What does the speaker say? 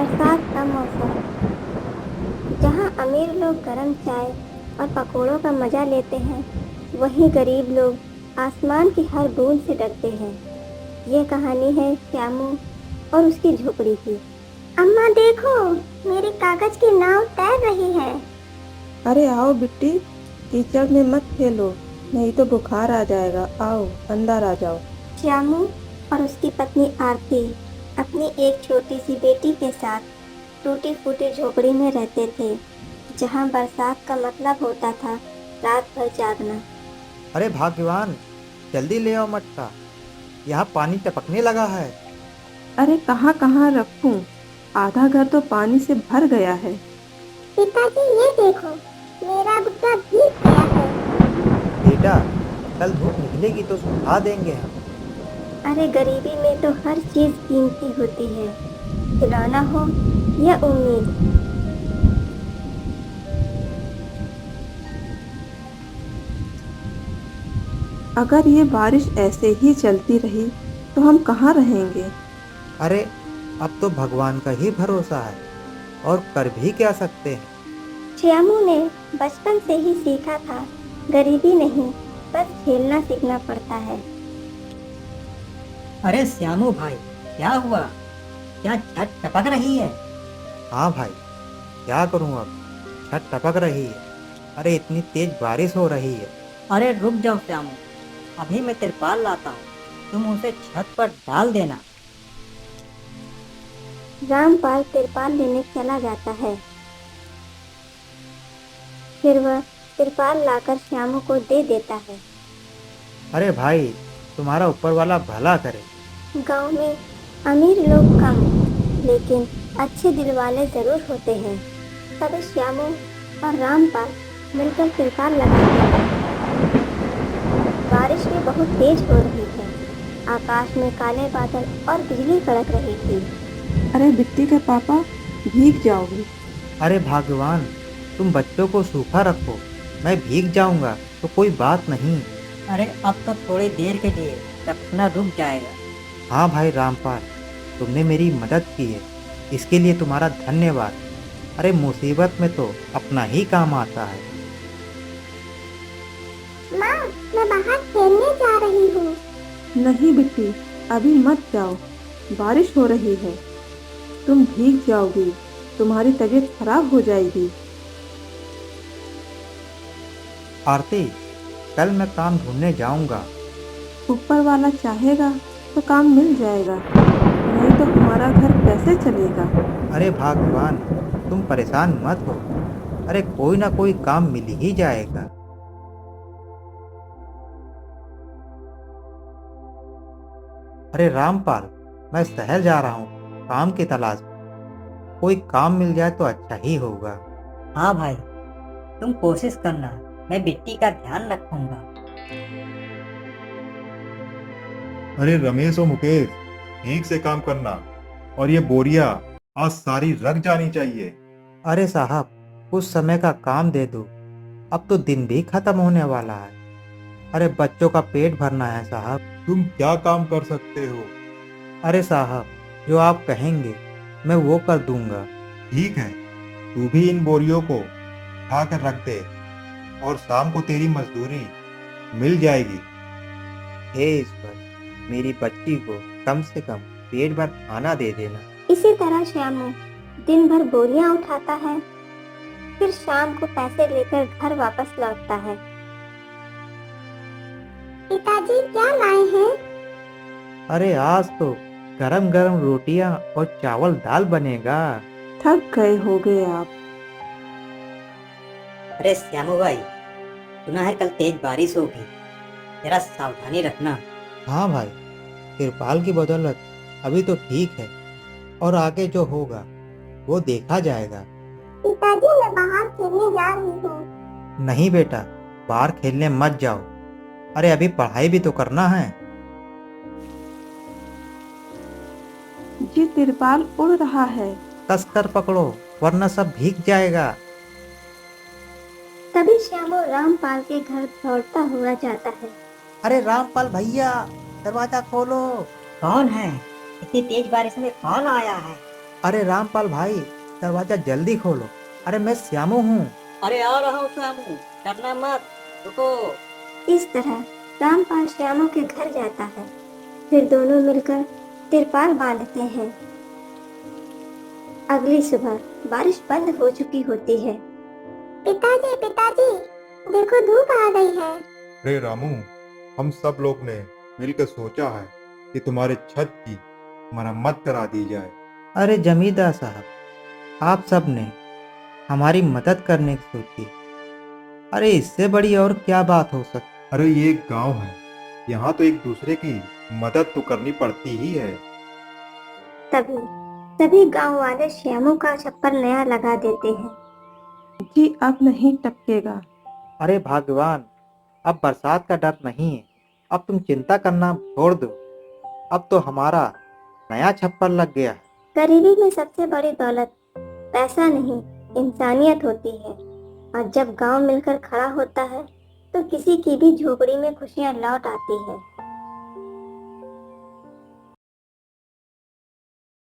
बरसात का मौसम, जहाँ अमीर लोग गर्म चाय और पकौड़ों का मजा लेते हैं, वहीं गरीब लोग आसमान की हर बूंद से डरते हैं। ये कहानी है श्यामू और उसकी झोपड़ी की। अम्मा देखो, मेरी कागज की नाव तैर रही है। अरे आओ बिट्टी, कीचड़ में मत खेलो, नहीं तो बुखार आ जाएगा। आओ अंदर आ जाओ। श्यामू और उसकी पत्नी आरती अपनी एक छोटी सी बेटी के साथ टूटी फूटी झोपड़ी में रहते थे, जहाँ बरसात का मतलब होता था रात भर जागना। अरे भाग्यवान, जल्दी ले आओ मटका, यहाँ पानी टपकने लगा है। अरे कहाँ कहाँ रखूं, आधा घर तो पानी से भर गया है। पिताजी ये देखो, मेरा बुट्टा भीग गया है। बेटा, कल धूप निकलेगी तो सुखा देंगे हम। अरे गरीबी में तो हर चीज कीमती होती है, खिलौना हो या उम्मीद। अगर ये बारिश ऐसे ही चलती रही तो हम कहाँ रहेंगे। अरे अब तो भगवान का ही भरोसा है, और कर भी क्या सकते हैं। श्यामू ने बचपन से ही सीखा था, गरीबी नहीं, बस खेलना सीखना पड़ता है। अरे श्यामू भाई, क्या हुआ? क्या छत टपक रही है? हाँ भाई, क्या करूँ अब, छत टपक रही है। अरे इतनी तेज बारिश हो रही है। अरे रुक जाओ श्यामू, अभी मैं तिरपाल लाता हूँ, तुम उसे छत पर डाल देना। रामपाल तिरपाल लेने चला जाता है। फिर वह तिरपाल लाकर श्यामू को दे देता है। अरे भाई, तुम्हारा ऊपर वाला भला करे। गांव में अमीर लोग कम, लेकिन अच्छे दिल वाले जरूर होते हैं। तभी श्यामू और रामपाल मिलकर तिरपाल लगाते हैं। बारिश भी बहुत तेज हो रही है। आकाश में काले बादल और बिजली कड़क रही थी। अरे बिट्टी के पापा, भीग जाओगे। अरे भाग्यवान, तुम बच्चों को सूखा रखो, मैं भीग जाऊंगा तो कोई बात नहीं। अरे अब तो थोड़ी देर के लिए टपकना रुक जाएगा। हाँ भाई रामपाल, तुमने मेरी मदद की है, इसके लिए तुम्हारा धन्यवाद। अरे मुसीबत में तो अपना ही काम आता है। माँ, मैं बाहर खेलने जा रही हूँ। नहीं बिट्टी, अभी मत जाओ, बारिश हो रही है, तुम भीग जाओगी, तुम्हारी तबीयत खराब हो जाएगी। आरती, कल मैं काम ढूंढने जाऊंगा। ऊपर वाला चाहेगा तो काम मिल जाएगा, नहीं तो हमारा घर कैसे चलेगा। अरे भगवान, तुम परेशान मत हो, अरे कोई ना कोई काम मिल ही जाएगा। अरे रामपाल, मैं शहर जा रहा हूँ काम की तलाश में, कोई काम मिल जाए तो अच्छा ही होगा। हाँ भाई, तुम कोशिश करना, मैं बिट्टी का ध्यान रखूंगा। अरे रमेश और मुकेश, ठीक से काम करना, और ये बोरिया आज सारी रख जानी चाहिए। अरे साहब, कुछ समय का काम दे दो, अब तो दिन भी खत्म होने वाला है। अरे बच्चों का पेट भरना है साहब। तुम क्या काम कर सकते हो? अरे साहब, जो आप कहेंगे मैं वो कर दूंगा। ठीक है, तू भी इन बोरियों को उठा कर रख दे, और शाम को तेरी मजदूरी मिल जाएगी। हे ईश्वर, मेरी बच्ची को कम से कम पेट भर खाना दे देना। इसी तरह श्यामू दिन भर बोरियां उठाता है, फिर शाम को पैसे लेकर घर वापस लौटता है। पिताजी क्या लाए हैं? अरे आज तो गरम गरम रोटियां और चावल दाल बनेगा। थक गए होगे आप। अरे श्यामू भाई, सुना है कल तेज बारिश होगी, जरा सावधानी रखना। हाँ भाई, तिरपाल की बदौलत अभी तो ठीक है, और आगे जो होगा वो देखा जाएगा। पिताजी मैं बाहर खेलने जा रही हूँ। नहीं बेटा, बाहर खेलने मत जाओ, अरे अभी पढ़ाई भी तो करना है। जी तिरपाल उड़ रहा है। कसकर पकड़ो, वरना सब भीग जाएगा। तभी श्यामू रामपाल के घर दौड़ता हुआ जाता है। अरे रामपाल भैया, दरवाजा खोलो। कौन है? इतनी तेज बारिश में कौन आया है? अरे रामपाल भाई, दरवाजा जल्दी खोलो। अरे मैं श्यामू हूँ। अरे आ रहा हूँ श्यामू, डरना मत, रुको। इस तरह रामपाल श्यामू के घर जाता है। फिर दोनों मिलकर तिरपाल बांधते हैं। अगली सुबह बारिश बंद हो चुकी होती है। पिताजी पिताजी, देखो धूप आ गई है। अरे रामू, हम सब लोग ने मिलकर सोचा है कि तुम्हारे छत की मरम्मत करा दी जाए। अरे जमींदार साहब, आप सब ने हमारी मदद करने की सोची। अरे इससे बड़ी और क्या बात हो सकती। अरे ये एक गांव है, यहाँ तो एक दूसरे की मदद तो करनी पड़ती ही है। तभी सभी गांव वाले श्यामू का छप्पर नया लगा देते हैं। जी अब नहीं टपकेगा। अरे भगवान, अब बरसात का डर नहीं है। अब तुम चिंता करना छोड़ दो। अब तो हमारा नया छप्पर लग गया है। गरीबी में सबसे बड़ी दौलत पैसा नहीं, इंसानियत होती है। और जब गांव मिलकर खड़ा होता है तो किसी की भी झोपड़ी में खुशियां लौट आती है।